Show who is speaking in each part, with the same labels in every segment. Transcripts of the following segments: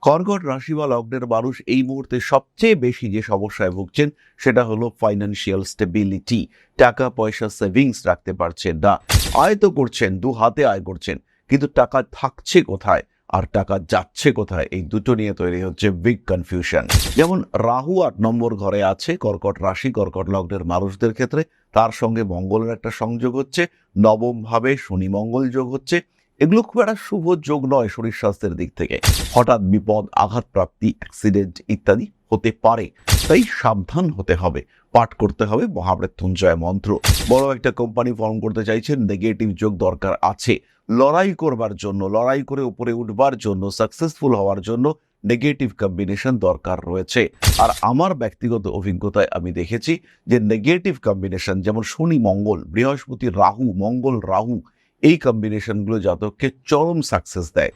Speaker 1: কর্কট রাশি বা লগ্নের মানুষ এই মুহূর্তে সবচেয়ে বেশি যে সমস্যায় ভুগছেন সেটা হলো ফাইন্যান্সিয়াল স্টেবিলিটি। টাকা পয়সা সেভিংস রাখতে পারছেন না। আয় তো করছেন, দু হাতে আয় করছেন, কিন্তু টাকা থাকছে কোথায় আর টাকা যাচ্ছে কোথায়, এই দুটো নিয়ে তৈরি হচ্ছে বিগ কনফিউশন। যেমন রাহু 8 নম্বর ঘরে আছে কর্কট রাশি কর্কট লগ্নের মানুষদের ক্ষেত্রে, তার সঙ্গে মঙ্গলের একটা সংযোগ হচ্ছে, নবম ভাবে শনি মঙ্গল যোগ হচ্ছে। এগুলো খুব একটা শুভ যোগ নয় শরীর স্বাস্থ্যের দিক থেকে। হঠাৎ বিপদ, আঘাতপ্রাপ্তি, অ্যাক্সিডেন্ট ইত্যাদি হতে পারে, তাই সাবধান হতে হবে। পাঠ করতে হবে মহামৃত্যুঞ্জয় মন্ত্র। বড় একটা কোম্পানি ফর্ম করতে চাইছেন, নেগেটিভ যোগ দরকার আছে। লড়াই করবার জন্য, লড়াই করে উপরে উঠবার জন্য, সাকসেসফুল হওয়ার জন্য নেগেটিভ কম্বিনেশন দরকার রয়েছে। আর আমার ব্যক্তিগত অভিজ্ঞতায় আমি দেখেছি যে নেগেটিভ কম্বিনেশন যেমন শনি মঙ্গল, বৃহস্পতি রাহু, মঙ্গল রাহু, এই কম্বিনেশনগুলো জাতককে চরম সাকসেস দেয়।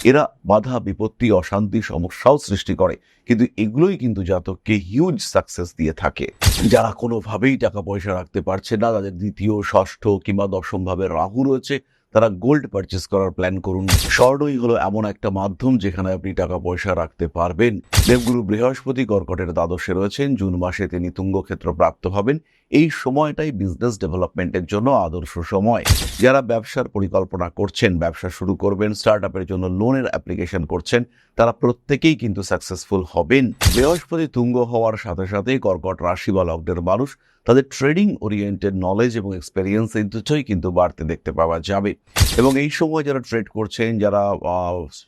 Speaker 1: এরা বাধা বিপত্তি, অশান্তি, সমস্যাও সৃষ্টি করে, কিন্তু এগুলোই কিন্তু জাতককে হিউজ সাকসেস দিয়ে থাকে। যারা কোনোভাবেই টাকা পয়সা রাখতে পারছে না, তাদের দ্বিতীয়, ষষ্ঠ কিংবা দশম ভাবে রাহু রয়েছে, তারা গোল্ড পারচেস করার প্ল্যান করুন। স্বর্ণই হলো এমন একটা মাধ্যম যেখানে আপনি টাকা পয়সা রাখতে পারবেন। দেবগুরু বৃহস্পতি কর্কটের দ্বাদশে রয়েছেন, জুন মাসে তিনি তুঙ্গক্ষেত্র প্রাপ্ত হবেন। এই সময়টাই বিজনেস ডেভেলপমেন্টের জন্য আদর্শ সময়। যারা ব্যবসার পরিকল্পনা করছেন, ব্যবসা শুরু করবেন, স্টার্ট আপের জন্য লোনের অ্যাপ্লিকেশন করছেন, তারা প্রত্যেকেই কিন্তু সাকসেসফুল হবেন। বৃহস্পতি তুঙ্গ হওয়ার সাথে সাথে কর্কট রাশি বা লগ্নের মানুষ তাদের ট্রেডিং ওরিয়েন্টেড নলেজ এবং এক্সপেরিয়েন্স এই দুটোই কিন্তু বাড়তে দেখতে পাওয়া যাবে। এবং এই সময় যারা ট্রেড করছেন, যারা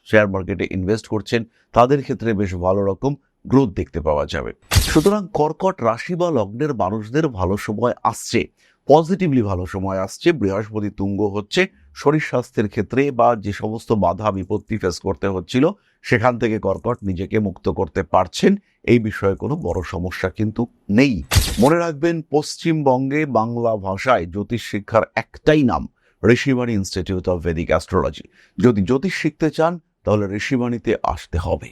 Speaker 1: শেয়ার মার্কেটে ইনভেস্ট করছেন, তাদের ক্ষেত্রে বেশ ভালো রকম গ্রোথ দেখতে পাওয়া যাবে। সুতরাং কর্কট রাশি বা লগ্নের মানুষদের ভালো সময় আসছে, পজিটিভলি ভালো সময় আসছে। বৃহস্পতি তুঙ্গ হচ্ছে, শরীর স্বাস্থ্যের ক্ষেত্রে বা যে সমস্ত বাধা বিপত্তি ফেস করতে হচ্ছিল সেখান থেকে কর্কট নিজেকে মুক্ত করতে পারছেন। এই বিষয়ে কোনো বড় সমস্যা কিন্তু নেই। মনে রাখবেন, পশ্চিমবঙ্গে বাংলা ভাষায় জ্যোতিষ শিক্ষার একটাই নাম, Rishibani institute of Vedic astrology. যদি জ্যোতিষ শিখতে চান তাহলে ঋষিবাণীতে আসতে হবে।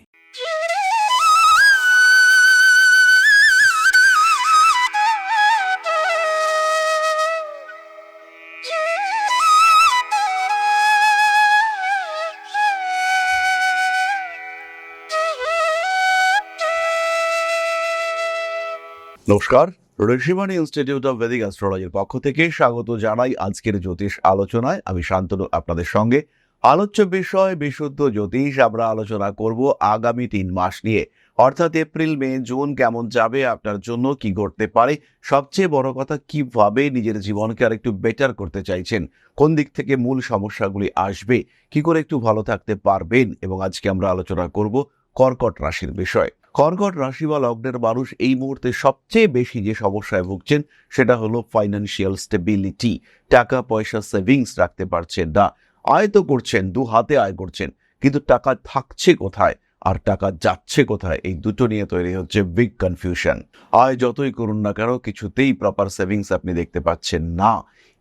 Speaker 1: নমস্কার, ঋষিবাণী ইনস্টিটিউট অফ ভেদিক অ্যাস্ট্রোলজির পক্ষ থেকে স্বাগত জানাই আজকের জ্যোতিষ আলোচনায়। আমি শান্তনু আপনাদের সঙ্গে। আলোচ্য বিষয় বিশুদ্ধ জ্যোতিষ। আমরা আলোচনা করব আগামী 3 মাস নিয়ে, অর্থাৎ এপ্রিল, মে, জুন কেমন যাবে, আপনার জন্য কি ঘটতে পারে, সবচেয়ে বড় কথা কিভাবে নিজের জীবনকে আর একটু বেটার করতে চাইছেন, কোন দিক থেকে মূল সমস্যাগুলি আসবে, কি করে একটু ভালো থাকতে পারবেন। এবং আজকে আমরা আলোচনা করব কর্কট রাশির বিষয়। কর্কট রাশি বা লগ্নের মানুষ এই মুহূর্তে সবচেয়ে বেশি যে সমস্যায় ভুগছেন সেটা হলো ফাইন্যান্সিয়াল স্টেবিলিটি। টাকা পয়সা সেভিংস রাখতে পারছেন না। আয় তো করছেন, দু হাতে আয় করছেন, কিন্তু টাকা থাকছে কোথায় আর টাকা যাচ্ছে কোথায়, এই দুটো নিয়ে তৈরি হচ্ছে বিগ কনফিউশন। আয় যতই করুন না কেন, কিছুতেই প্রপার সেভিংস আপনি দেখতে পাচ্ছেন না।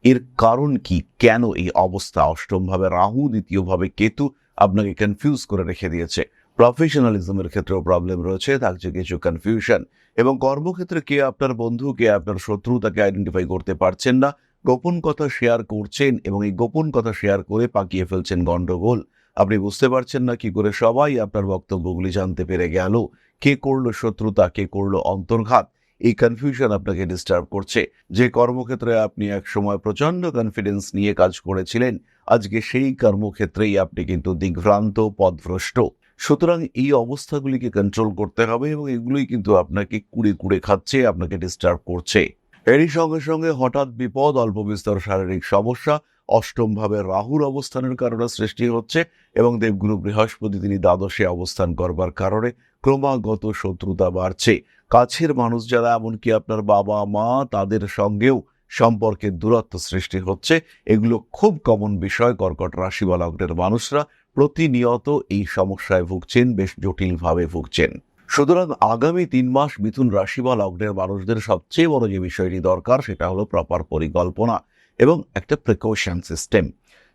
Speaker 1: এর কারণ কি, কেন এই অবস্থা? অষ্টমভাবে রাহু, দ্বিতীয়ভাবে কেতু আপনাকে কনফিউজ করে রেখে দিয়েছে। প্রফেশনালিজমের ক্ষেত্রেও প্রবলেম রয়েছে, থাকছে কিছু কনফিউশন। এবং কর্মক্ষেত্রে কে আপনার বন্ধু, কে আপনার শত্রু, তাকে আইডেন্টিফাই করতে পারছেন না। গোপন কথা শেয়ার করছেন এবং এই গোপন কথা শেয়ার করে পাকিয়ে ফেলছেন গন্ডগোল। আপনি বুঝতে পারছেন না কি করে সবাই আপনার বক্তব্যগুলি জানতে পেরে গেল, কে করলো শত্রুতা, কে করলো অন্তর্ঘাত। এই কনফিউশন আপনাকে ডিস্টার্ব করছে। যে কর্মক্ষেত্রে আপনি এক সময় প্রচন্ড কনফিডেন্স নিয়ে কাজ করেছিলেন, আজকে সেই কর্মক্ষেত্রেই আপনি কিন্তু দিগ্ভ্রান্ত, পথভ্রষ্ট। সুতরাং এই অবস্থাগুলিকে কন্ট্রোল করতে হবে এবং এগুলোই কিন্তু আপনাকে কুড়ে কুড়ে খাচ্ছে, আপনাকে ডিস্টার্ব করছে। এরই সঙ্গে সঙ্গে হঠাৎ বিপদ, অল্প বিস্তর শারীরিক সমস্যা, অষ্টম ভাবে রাহুর অবস্থানের কারণে সৃষ্টি হচ্ছে এবং দেবগুরু বৃহস্পতি তিনি দ্বাদশে অবস্থান করবার কারণে ক্রমাগত শত্রুতা বাড়ছে। কাছের মানুষ যারা, এমনকি আপনার বাবা মা, তাদের সঙ্গেও সম্পর্কের দূরত্ব সৃষ্টি হচ্ছে। এগুলো খুব কমন বিষয়। কর্কট রাশি বা লগ্নের মানুষরা প্রতিনিয়ত এই সমস্যায় ভুগছেন, বেশ জটিলভাবে ভুগছেন। সুতরাং আগামী 3 মাস মিথুন রাশি বা লগ্নের মানুষদের সবচেয়ে বড় যে বিষয়টি দরকার সেটা হলো প্রপার পরিকল্পনা এবং একটা প্রিকশন সিস্টেম।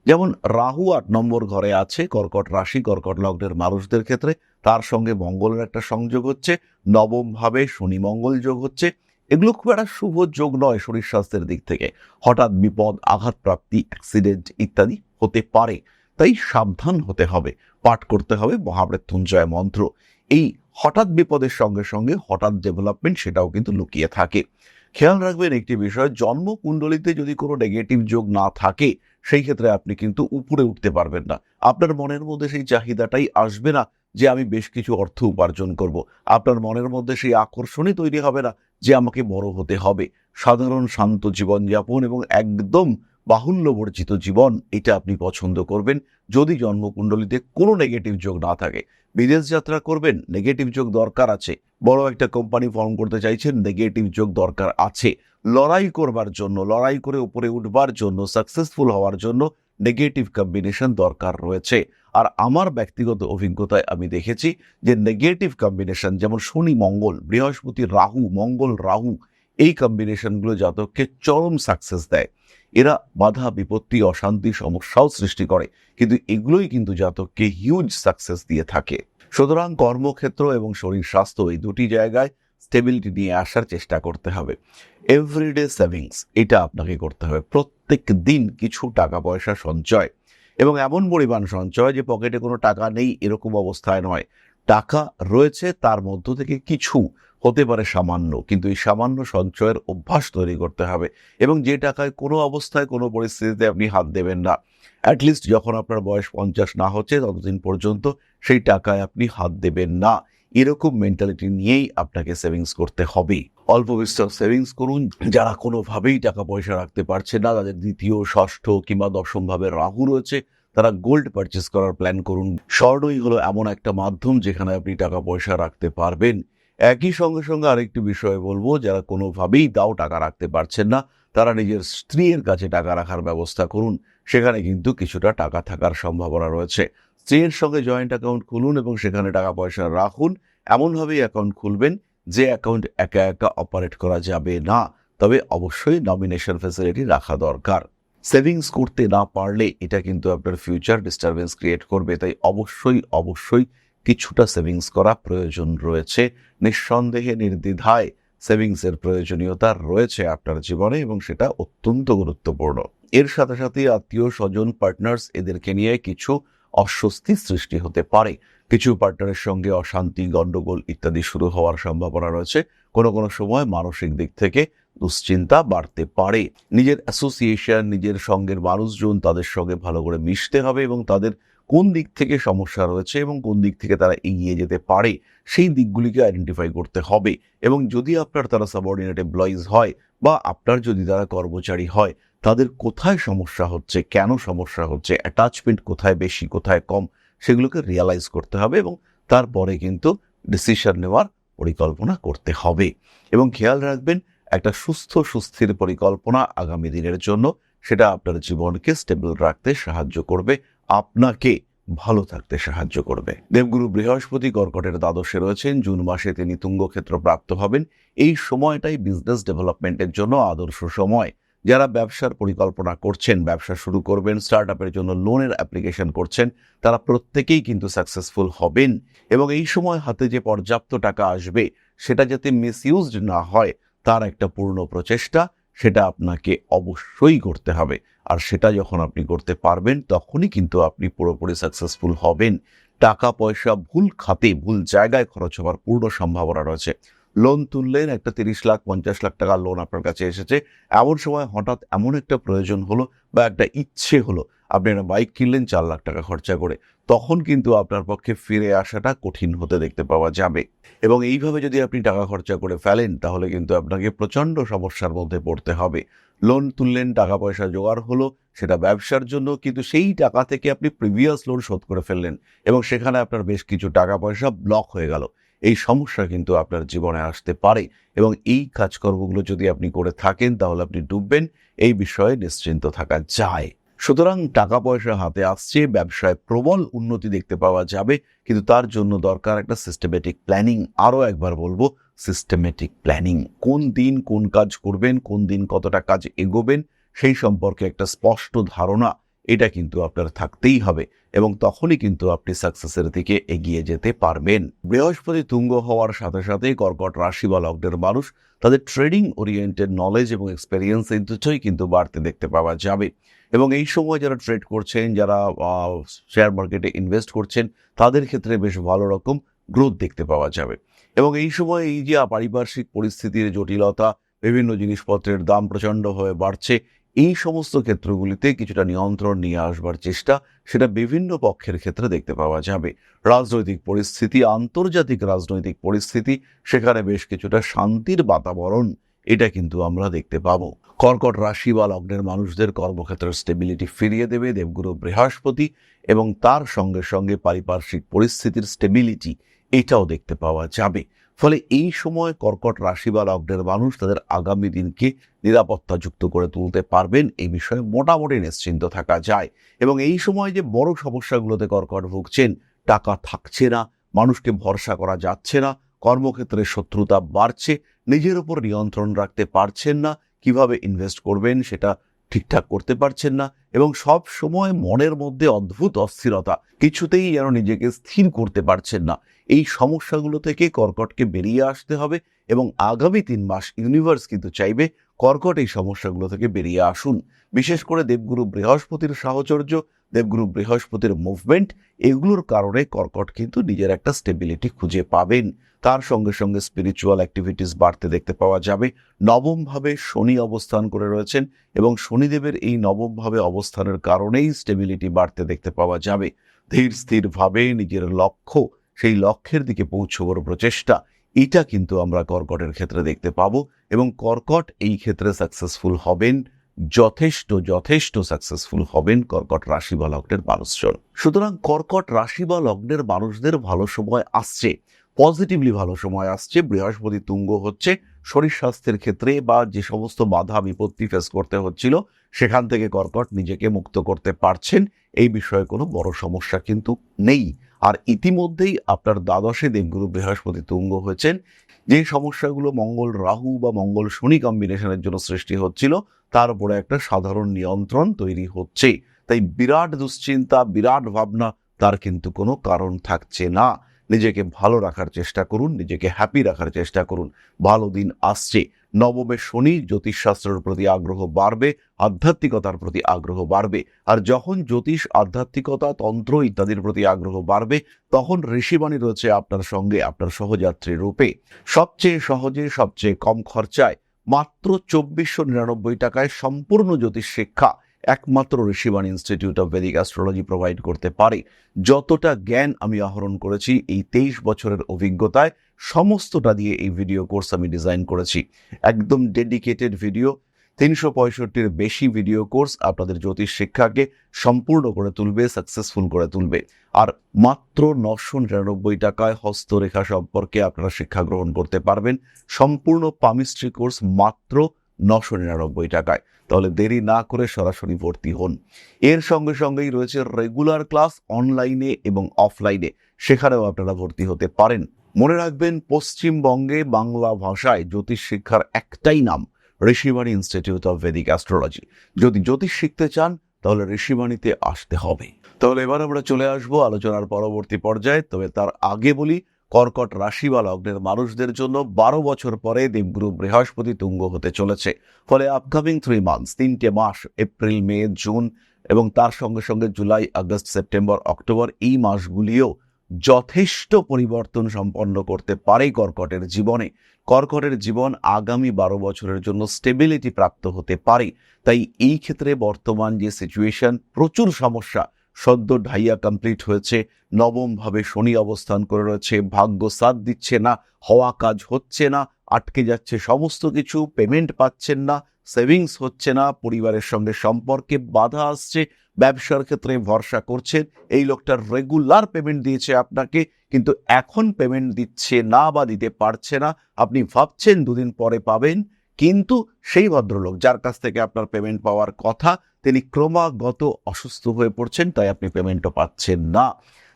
Speaker 1: যেমন রাহু 8 নম্বর ঘরে আছে কর্কট রাশি কর্কট লগ্নের মানুষদের ক্ষেত্রে, তার সঙ্গে মঙ্গলের একটা সংযোগ হচ্ছে, নবম ভাবে শনি মঙ্গল যোগ হচ্ছে। এগুলো খুব একটা শুভ যোগ নয় শরীর স্বাস্থ্যের দিক থেকে। হঠাৎ বিপদ, আঘাতপ্রাপ্তি, অ্যাক্সিডেন্ট ইত্যাদি হতে পারে, তাই সাবধান হতে হবে, পাঠ করতে হবে মহামৃত্যুঞ্জয় মন্ত্র। এই হঠাৎ বিপদের সঙ্গে সঙ্গে হঠাৎ ডেভেলপমেন্ট সেটাও কিন্তু লুকিয়ে থাকে। খেয়াল রাখবেন একটি বিষয়, জন্ম কুণ্ডলিতে যদি কোনো নেগেটিভ যোগ না থাকে সেই ক্ষেত্রে আপনি কিন্তু উপরে উঠতে পারবেন না। আপনার মনের মধ্যে সেই চাহিদাটাই আসবে না যে আমি বেশ কিছু অর্থ উপার্জন করব। আপনার মনের মধ্যে সেই আকর্ষণই তৈরি হবে না যে আমাকে বড় হতে হবে। সাধারণ শান্ত জীবনযাপন এবং একদম বাহুল্যবর্জিত জীবন, এটা আপনি পছন্দ করবেন যদি জন্মকুণ্ডলিতে কোনো নেগেটিভ যোগ না থাকে। বিদেশ যাত্রা করবেন, নেগেটিভ যোগ দরকার আছে। বড় একটা কোম্পানি ফর্ম করতে চাইছেন, নেগেটিভ যোগ দরকার আছে। লড়াই করবার জন্য, লড়াই করে উপরে উঠবার জন্য, সাকসেসফুল হওয়ার জন্য নেগেটিভ কম্বিনেশন দরকার রয়েছে। আর আমার ব্যক্তিগত অভিজ্ঞতায় আমি দেখেছি যে নেগেটিভ কম্বিনেশন, যেমন শনি মঙ্গল, বৃহস্পতি রাহু, মঙ্গল রাহু, এই কম্বিনেশনগুলো জাতককে চরম সাকসেস দেয়। এরা বাধা বিপত্তি অশান্তি সমস্যাও সৃষ্টি করে, কিন্তু এগুলোই কিন্তু জাতককে হিউজ সাকসেস দিয়ে থাকে। সুতরাং কর্মক্ষেত্র এবং শরীর স্বাস্থ্য এই দুটি জায়গায় স্টেবিলিটি নিয়ে আসার চেষ্টা করতে হবে। এভরিডে সেভিংস, এটা আপনাকে করতে হবে। প্রত্যেক দিন কিছু টাকা পয়সা সঞ্চয়, এবং এমন পরিমাণ সঞ্চয় যে পকেটে কোনো টাকা নেই এরকম অবস্থায় নয়। টাকা রয়েছে, তার মধ্য থেকে কিছু হতে পারে সামান্য, কিন্তু এই সামান্য সঞ্চয়ের অভ্যাস তৈরি করতে হবে। এবং যে টাকায় কোনো অবস্থায় কোনো পরিস্থিতিতে আপনি হাত দেবেন না, অ্যাটলিস্ট যখন আপনার বয়স 50 না হচ্ছে ততদিন পর্যন্ত সেই টাকায় আপনি হাত দেবেন না, এরকম মেন্টালিটি নিয়েই আপনাকে সেভিংস করতে হবে। অল্প বিস্তর সেভিংস করুন। যারা কোনোভাবেই টাকা পয়সা রাখতে পারছে না, তাদের দ্বিতীয়, ষষ্ঠ কিংবা দশম ভাবে রাহু রয়েছে, তারা গোল্ড পারচেস করার প্ল্যান করুন। স্বর্ণই হলো এমন একটা মাধ্যম যেখানে আপনি টাকা পয়সা রাখতে পারবেন। একই সঙ্গে সঙ্গে আরেকটি বিষয় বলবো, যারা কোনোভাবেই দাও টাকা রাখতে পারছেন না, তারা নিজের স্ত্রীর কাছে টাকা রাখার ব্যবস্থা করুন। সেখানে কিন্তু কিছুটা টাকা থাকার সম্ভাবনা রয়েছে। স্ত্রীর সঙ্গে জয়েন্ট অ্যাকাউন্ট খুলুন এবং সেখানে টাকা পয়সা রাখুন। এমনভাবেই অ্যাকাউন্ট খুলবেন যে অ্যাকাউন্ট একা একা অপারেট করা যাবে না, তবে অবশ্যই নমিনেশন ফ্যাসিলিটি রাখা দরকার। সেভিংস করতে না পারলে এটা কিন্তু আপনার ফিউচার ডিস্টারবেন্স ক্রিয়েট করবে, তাই অবশ্যই অবশ্যই কিছুটা সেভিংস করা প্রয়োজন রয়েছে। নিঃসন্দেহে নির্দ্বিধায় সেভিংসের প্রয়োজনীয়তা রয়েছে আপনার জীবনে, এবং সেটা অত্যন্ত গুরুত্বপূর্ণ। এর সাথে সাথে আত্মীয় স্বজন, পার্টনার্স, এদেরকে নিয়ে কিছু অস্বস্তি সৃষ্টি হতে পারে। কিছু পার্টনারের সঙ্গে অশান্তি, গন্ডগোল ইত্যাদি শুরু হওয়ার সম্ভাবনা রয়েছে। কোনো কোনো সময় মানসিক দিক থেকে দুশ্চিন্তা বাড়তে পারে। নিজের অ্যাসোসিয়েশন, নিজের সঙ্গের মানুষজন, তাদের সঙ্গে ভালো করে মিশতে হবে এবং তাদের কোন দিক থেকে সমস্যা রয়েছে এবং কোন দিক থেকে তারা এগিয়ে যেতে পারে সেই দিকগুলিকে আইডেন্টিফাই করতে হবে। এবং যদি আপনার তারা সাবঅর্ডিনেট এমপ্লয়িজ হয় বা আপনার যদি তারা কর্মচারী হয়, তাদের কোথায় সমস্যা হচ্ছে, কেন সমস্যা হচ্ছে, অ্যাটাচমেন্ট কোথায় বেশি কোথায় কম, সেগুলোকে রিয়ালাইজ করতে হবে এবং তারপরে কিন্তু ডিসিশন নেওয়ার পরিকল্পনা করতে হবে। এবং খেয়াল রাখবেন, একটা সুস্থির পরিকল্পনা আগামী দিনের জন্য, সেটা আপনার জীবনকে স্টেবল রাখতে সাহায্য করবে, আপনাকে ভালো থাকতে সাহায্য করবে। দেবগুরু বৃহস্পতি কর্কটের দ্বাদশে রয়েছেন। জুন মাসে তিনি তুঙ্গক্ষেত্র প্রাপ্ত হবেন। এই সময়টাই বিজনেস ডেভেলপমেন্টের জন্য আদর্শ সময়। যারা ব্যবসার পরিকল্পনা করছেন, ব্যবসা শুরু করবেন, স্টার্ট আপের জন্য লোনের অ্যাপ্লিকেশন করছেন, তারা প্রত্যেকেই কিন্তু সাকসেসফুল হবেন। এবং এই সময় হাতে যে পর্যাপ্ত টাকা আসবে সেটা যাতে মিসইউজড না হয় তার একটা পূর্ণ প্রচেষ্টা সেটা আপনাকে অবশ্যই করতে হবে। আর সেটা যখন আপনি করতে পারবেন তখনই কিন্তু আপনি পুরোপুরি সাকসেসফুল হবেন। টাকা পয়সা ভুল খাতে ভুল জায়গায় খরচ হওয়ার পূর্ণ সম্ভাবনা রয়েছে। লোন তুললেন, একটা 30 লাখ 50 লাখ টাকা লোন আপনার কাছে এসেছে, এমন সময় হঠাৎ এমন একটা প্রয়োজন হলো বা একটা ইচ্ছে হলো, আপনি একটা বাইক কিনলেন 4 লাখ টাকা খরচা করে, তখন কিন্তু আপনার পক্ষে ফিরে আসাটা কঠিন হতে দেখতে পাওয়া যাবে। এবং এইভাবে যদি আপনি টাকা খরচা করে ফেলেন তাহলে কিন্তু আপনাকে প্রচণ্ড সমস্যার মধ্যে পড়তে হবে। লোন তুললেন, টাকা পয়সা জোগাড় হলো, সেটা ব্যবসার জন্য, কিন্তু সেই টাকা থেকে আপনি প্রিভিয়াস লোন শোধ করে ফেললেন এবং সেখানে আপনার বেশ কিছু টাকা পয়সা ব্লক হয়ে গেল। এই সমস্যা কিন্তু আপনার জীবনে আসতে পারে এবং এই কাজকর্মগুলো যদি আপনি করে থাকেন তাহলে আপনি ডুববেন, এই বিষয়ে নিশ্চিন্ত থাকা যায়। সুতরাং টাকা পয়সা হাতে আসছে, ব্যবসায় প্রবল উন্নতি দেখতে পাওয়া যাবে, কিন্তু তার জন্য দরকার একটা সিস্টেমেটিক প্ল্যানিং। আরও একবার বলবো, সিস্টেমেটিক প্ল্যানিং। কোন দিন কোন কাজ করবেন, কোন দিন কতটা কাজ এগোবেন, সেই সম্পর্কে একটা স্পষ্ট ধারণা এটা কিন্তু আপনার থাকতেই হবে এবং তখনই কিন্তু আপনি সাকসেসের দিকে এগিয়ে যেতে পারবেন। বৃহস্পতি তুঙ্গ হওয়ার সাথে সাথে কর্কট রাশি বা লগ্নের মানুষ তাদের ট্রেডিং ওরিয়েন্টেড নলেজ এবং এক্সপেরিয়েন্স এই দুটোই কিন্তু বাড়তে দেখতে পাওয়া যাবে এবং এই সময় যারা ট্রেড করছেন, যারা শেয়ার মার্কেটে ইনভেস্ট করছেন, তাদের ক্ষেত্রে বেশ ভালো রকম গ্রোথ দেখতে পাওয়া যাবে এবং এই সময় এই যে পারিপার্শ্বিক পরিস্থিতির জটিলতা, বিভিন্ন জিনিসপত্রের দাম প্রচণ্ডভাবে বাড়ছে, এই সমস্ত ক্ষেত্রগুলিতে কিছুটা নিয়ন্ত্রণ নিয়ে আসবার চেষ্টা সেটা বিভিন্ন পক্ষের ক্ষেত্রে দেখতে পাওয়া যাবে। রাজনৈতিক পরিস্থিতি, আন্তর্জাতিক রাজনৈতিক পরিস্থিতি, সেখানে বেশ কিছুটা শান্তির বাতাবরণ এটা কিন্তু আমরা দেখতে পাবো। কর্কট রাশি বা লগ্নের মানুষদের কর্মক্ষেত্রের স্টেবিলিটি ফিরিয়ে দেবে দেবগুরু বৃহস্পতি এবং তার সঙ্গে সঙ্গে পারিপার্শ্বিক পরিস্থিতির স্টেবিলিটি এটাও দেখতে পাওয়া যাবে। ফলে এই সময় কর্কট রাশি বা লগ্নের মানুষ তাদের আগামী দিনকে নিরাপত্তাযুক্ত করে তুলতে পারবেন, এই বিষয়ে মোটামুটি নিশ্চিন্ত থাকা যায়। এবং এই সময় যে বড় সমস্যাগুলোতে কর্কট ভুগছেন, টাকা থাকছে না, মানুষকে ভরসা করা যাচ্ছে না, কর্মক্ষেত্রে শত্রুতা বাড়ছে, নিজের উপর নিয়ন্ত্রণ রাখতে পারছেন না, কিভাবে ইনভেস্ট করবেন সেটা ঠিকঠাক করতে পারছেন না এবং সব সময় মনের মধ্যে অদ্ভুত অস্থিরতা, কিছুতেই যেন নিজেকে স্থির করতে পারছেন না, এই সমস্যাগুলো থেকে কর্কটকে বেরিয়ে আসতে হবে এবং আগামী 3 মাস ইউনিভার্স কিন্তু চাইবে কর্কট এই সমস্যাগুলো থেকে বেরিয়ে আসুন। বিশেষ করে দেবগুরু বৃহস্পতির সাহচর্য, দেবগুরু বৃহস্পতির মুভমেন্ট, এগুলোর কারণে কর্কট কিন্তু নিজের একটা স্টেবিলিটি খুঁজে পাবেন। তার সঙ্গে সঙ্গে স্পিরিচুয়াল অ্যাক্টিভিটিস বাড়তে দেখতে পাওয়া যাবে। নবমভাবে শনি অবস্থান করে রয়েছেন এবং শনিদেবের এই নবমভাবে অবস্থানের কারণেই স্টেবিলিটি বাড়তে দেখতে পাওয়া যাবে। ধীর স্থিরভাবে নিজের লক্ষ্য, সেই লক্ষ্যের দিকে পৌঁছবার প্রচেষ্টা, এটা কিন্তু আমরা কর্কটের ক্ষেত্রে দেখতে পাবো এবং কর্কট এই ক্ষেত্রে সাকসেসফুল হবেন, যথেষ্ট সাকসেসফুল হবেন কর্কট রাশি বা লগ্নের মানুষজন। সুতরাং কর্কট রাশি বা লগ্নের মানুষদের ভালো সময় আসছে, পজিটিভলি ভালো সময় আসছে। বৃহস্পতি তুঙ্গ হচ্ছে, শরীর স্বাস্থ্যের ক্ষেত্রে বা যে সমস্ত বাধা বিপত্তি ফেস করতে হচ্ছিল সেখান থেকে কর্কট নিজেকে মুক্ত করতে পারছেন, এই বিষয়ে কোনো বড় সমস্যা কিন্তু নেই। আর ইতিমধ্যেই আপনার দ্বাদশে দেবগুরু বৃহস্পতি তুঙ্গ হয়েছেন, যে সমস্যাগুলো মঙ্গল রাহু বা মঙ্গল শনি কম্বিনেশনের জন্য সৃষ্টি হচ্ছিল তার উপরে একটা সাধারণ নিয়ন্ত্রণ তৈরি হচ্ছে। তাই বিরাট দুশ্চিন্তা, বিরাট ভাবনা তার কিন্তু কোনো কারণ থাকছে না। নিজেকে ভালো রাখার চেষ্টা করুন, নিজেকে হ্যাপি রাখার চেষ্টা করুন, ভালো দিন আসছে। নবমে শনি, জ্যোতিষশাস্ত্রের প্রতি আগ্রহ বাড়বে, আধ্যাত্মিকতার প্রতি আগ্রহ বাড়বে। আর যখন জ্যোতিষ, আধ্যাত্মিকতা, তন্ত্র ইত্যাদির প্রতি আগ্রহ বাড়বে, তখন ঋষিবাণী রয়েছে আপনার সঙ্গে, আপনার সহযাত্রী রূপে। সবচেয়ে সহজে, সবচেয়ে কম খরচায়, মাত্র 2499 টাকায় সম্পূর্ণ জ্যোতিষ শিক্ষা একমাত্র Rishibani institute of Vedic astrology provide করতে পারে। যতটা জ্ঞান আমি আহরণ করেছি এই 23 বছরের অভিজ্ঞতায়, সমস্তটা দিয়ে এই ভিডিও কোর্স আমি ডিজাইন করেছি। একদম ডেডিকেটেড ভিডিও, 365-র বেশি ভিডিও কোর্স আপনাদের জ্যোতিষ শিক্ষাকে সম্পূর্ণ করে তুলবে, সাকসেসফুল করে তুলবে। আর মাত্র 999 টাকায় হস্তরেখা সম্পর্কে আপনারা শিক্ষা গ্রহণ করতে পারবেন। সম্পূর্ণ পামিস্ট্রি কোর্স মাত্র 999 টাকায়। তাহলে দেরি না করে সরাসরি ভর্তি হন। এর সঙ্গে সঙ্গেই রয়েছে রেগুলার ক্লাস অনলাইনে এবং অফলাইনে, সেখানেও আপনারা ভর্তি হতে পারেন। মনে রাখবেন, পশ্চিমবঙ্গে বাংলা ভাষায় জ্যোতিষ শিক্ষার একটাই নাম, Rishibani institute of Vedic astrology. যদি জ্যোতিষ শিখতে চান তাহলে ঋষিবাণীতে আসতে হবে। তাহলে এবার আমরা চলে আসবো আলোচনার পরবর্তী পর্যায়ে। তবে তার আগে বলি, কর্কট রাশি বা লগ্নের মানুষদের জন্য 12 বছর পরে দেবগুরু বৃহস্পতি তুঙ্গ হতে চলেছে। ফলে আপকামিং 3 মান্থস, 3টে মাস, এপ্রিল, মে, জুন এবং তার সঙ্গে সঙ্গে জুলাই, আগস্ট, সেপ্টেম্বর, অক্টোবর, এই মাসগুলিও যথেষ্ট পরিবর্তন সম্পন্ন করতে পারে কর্কটের জীবনে। কর্কটের জীবন আগামী 12 বছরের জন্য স্টেবিলিটি প্রাপ্ত হতে পারে। তাই এই ক্ষেত্রে বর্তমান যে সিচুয়েশন, প্রচুর সমস্যা, সদ্য ঢাইয়া কমপ্লিট হয়েছে, নবমভাবে শনি অবস্থান করে রয়েছে, ভাগ্য সাথ দিচ্ছে না, হওয়া কাজ হচ্ছে না, আটকে যাচ্ছে সমস্ত কিছু, পেমেন্ট পাচ্ছেন না, সেভিংস হচ্ছে না, পরিবারের সঙ্গে সম্পর্কে বাধা আসছে, ব্যবসার ক্ষেত্রে ভরসা করছেন, এই লোকটার রেগুলার পেমেন্ট দিয়েছে আপনাকে, কিন্তু এখন পেমেন্ট দিচ্ছে না বা দিতে পারছে না। আপনি ভাবছেন 2 দিন পরে পাবেন, কিন্তু সেই ভদ্রলোক যার কাছ থেকে আপনার পেমেন্ট পাওয়ার কথা, তিনি ক্রমাগত অসুস্থ হয়ে পড়ছেন, তাই আপনি পেমেন্টও পাচ্ছেন না।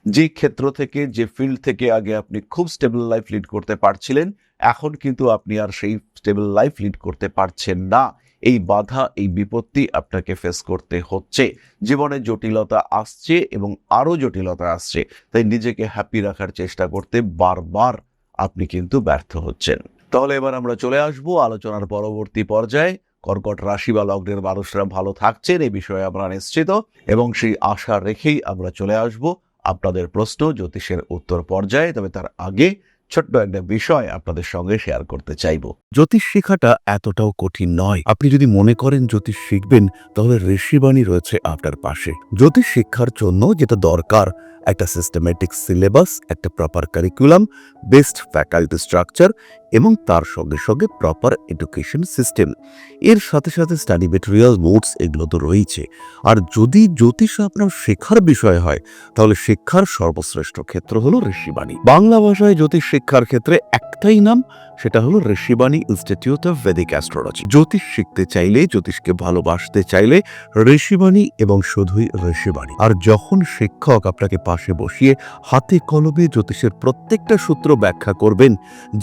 Speaker 1: যে ক্ষেত্র থেকে, যে ফিল্ড থেকে আগে আপনি খুব স্টেবল লাইফ লিড করতে পারছিলেন, এখন কিন্তু আপনি আর সেই স্টেবল লাইফ লিড করতে পারছেন না। এই বাধা, এই বিপত্তি আপনাকে ফেস করতে হচ্ছে। জীবনে জটিলতা আসছে এবং আরও জটিলতা আসছে, তাই নিজেকে হ্যাপি রাখার চেষ্টা করতে বারবার আপনি কিন্তু ব্যর্থ হচ্ছেন। তাহলে এবার আমরা চলে আসব আলোচনার পরবর্তী পর্যায়ে। কর্কট রাশি বা লগ্নের মানুষরা ভালো থাকছেন এই বিষয়ে আমরা নিশ্চিত, এবং সেই আশা রেখেই আমরা চলে আসব আপনাদের প্রশ্ন জ্যোতিষের উত্তর পর্যায়ে। তবে তার আগে ছোট্ট একটা বিষয় আপনাদের সঙ্গে শেয়ার করতে চাইব।
Speaker 2: জ্যোতিষ শেখাটা এতটাও কঠিন নয়। আপনি যদি মনে করেন জ্যোতিষ শিখবেন, তাহলে ঋষিবাণী রয়েছে আপনার পাশে। জ্যোতিষ শিক্ষার জন্য যেটা দরকার, একটা সিস্টেমেটিক সিলেবাস, একটা proper curriculum, best faculty structure এবং তার সঙ্গে সঙ্গে প্রপার এডুকেশন সিস্টেম। এর সাথে সাথে স্টাডি মেটেরিয়াল, নোটস এগুলো তো রয়েছে। আর যদি জ্যোতিষ আপনার শেখার বিষয় হয়, তাহলে শিক্ষার সর্বশ্রেষ্ঠ ক্ষেত্র হলো ঋষিবাণী। বাংলা ভাষায় জ্যোতিষ শিক্ষার ক্ষেত্রে একটাই নাম, সেটা হলো Rishibani institute of Vedic astrology. জ্যোতিষ শিখতে চাইলে, জ্যোতিষকে ভালোবাসতে চাইলে ঋষিবাণী এবং শুধুই ঋষিবাণী। আর যখন শিক্ষক আপনাকে পাশে বসিয়ে হাতে কলমে জ্যোতিষের প্রত্যেকটা সূত্র ব্যাখ্যা করবেন,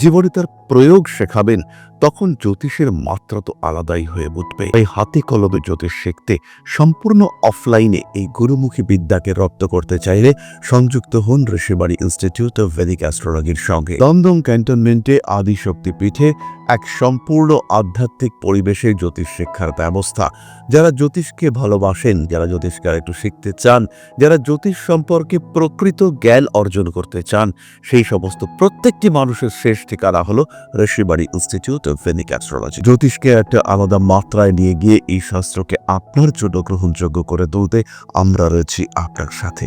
Speaker 2: জীবনে তার প্রয়োগ শেখাবেন, তখন জ্যোতিষের মাত্রা তো আলাদাই হয়ে উঠবে। তাই হাতে কলমে জ্যোতিষ শিখতে, সম্পূর্ণ অফলাইনে এই গুরুমুখী বিদ্যাকে রপ্ত করতে চাইলে সংযুক্ত হন ঋষিবাণী ইনস্টিটিউট অফ ভেদিক অ্যাস্ট্রোলজির সঙ্গে। দমদম ক্যান্টনমেন্টে আদিশক্তি পীঠে এক সম্পূর্ণ আধ্যাত্মিক পরিবেশে জ্যোতিষ শিক্ষার ব্যবস্থা। যারা জ্যোতিষকে ভালোবাসেন, যারা জ্যোতিষকে একটু শিখতে চান, যারা জ্যোতিষ সম্পর্কে প্রকৃত জ্ঞান অর্জন করতে চান, সেই সমস্ত প্রত্যেকটি মানুষের শেষ ঠিকানা হলো Rishibani institute of Vedic astrology. জ্যোতিষকে একটা আলাদা মাত্রায় নিয়ে গিয়ে এই শাস্ত্রকে আপনার জন্য গ্রহণযোগ্য করে তুলতে আমরা রয়েছি আপনার সাথে।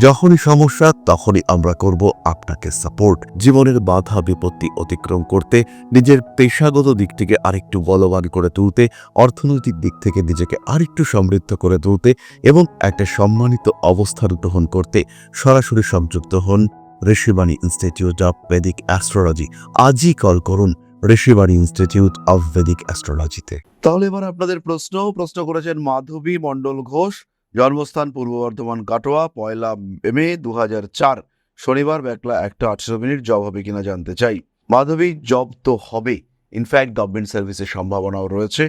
Speaker 2: যখনই সমস্যা, তখনই আমরা করব আপনাকে সাপোর্ট। জীবনের বাধা বিপত্তি অতিক্রম করতে, নিজের পেশাগত দিক থেকে আরেকটু বলবান করে তুলতে, অর্থনৈতিক দিক থেকে নিজেকে আরেকটু সমৃদ্ধ করে তুলতে এবং একটা সম্মানিত অবস্থান গ্রহণ করতে সরাসরি সংযুক্ত হন Rishibani institute of Vedic astrology. আজই কল করুন ঋষিবাণী ইনস্টিটিউট অফ ভেদিক অ্যাস্ট্রোলজিতে।
Speaker 1: তাহলে এবার আপনাদের প্রশ্ন করেছেন মাধবী মণ্ডল ঘোষ, জন্মস্থান পূর্ব বর্ধমান কাটোয়া, 1 মে 2004, শনিবার বেলা 1:18, জব হবে কিনা জানতে চাই। মাধবী, জব তো হবে, ইনফ্যাক্ট গভর্নমেন্ট সার্ভিসের সম্ভাবনাও রয়েছে।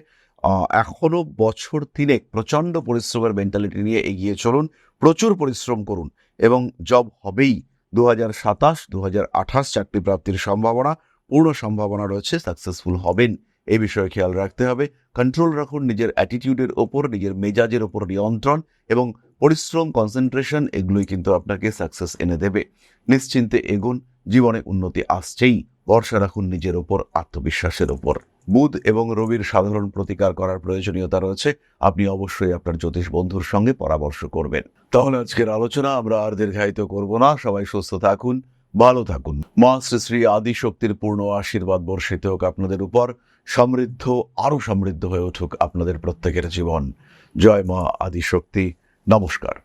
Speaker 1: এখনো বছর 3 প্রচণ্ড পরিশ্রমের মেন্টালিটি নিয়ে এগিয়ে চলুন, প্রচুর পরিশ্রম করুন এবং জব হবেই। 2027-2028 চাকরি প্রাপ্তির সম্ভাবনা, পূর্ণ সম্ভাবনা রয়েছে, সাকসেসফুল হবেন। এই বিষয়ে খেয়াল রাখতে হবে। কন্ট্রোল রাখুন নিজের অ্যাটিটিউডের ওপর, নিজের মেজাজের ওপর নিয়ন্ত্রণ, এবং পরিশ্রম, কনসেন্ট্রেশন এগুলোই কিন্তু আপনাকে সাকসেস এনে দেবে। নিশ্চিন্তে এগুন, জীবনে উন্নতি আসছেই। ভরসা রাখুন নিজের ওপর, আত্মবিশ্বাসের ওপর। বুধ এবং রবির সাধারণ প্রতিকার করার প্রয়োজনীয়তা রয়েছে। আপনি অবশ্যই আপনার জ্যোতিষ বন্ধুর সঙ্গে পরামর্শ করবেন। তাহলে আজকের আলোচনা আমরা আর দীর্ঘায়িত করব না। সবাই সুস্থ থাকুন, ভালো থাকুন। মা শ্রী শ্রী আদিশক্তির পূর্ণ আশীর্বাদ বর্ষিত হোক আপনাদের উপর। সমৃদ্ধ, আরো সমৃদ্ধ হয়ে উঠুক আপনাদের প্রত্যেকের জীবন। জয় মা আদিশক্তি। নমস্কার।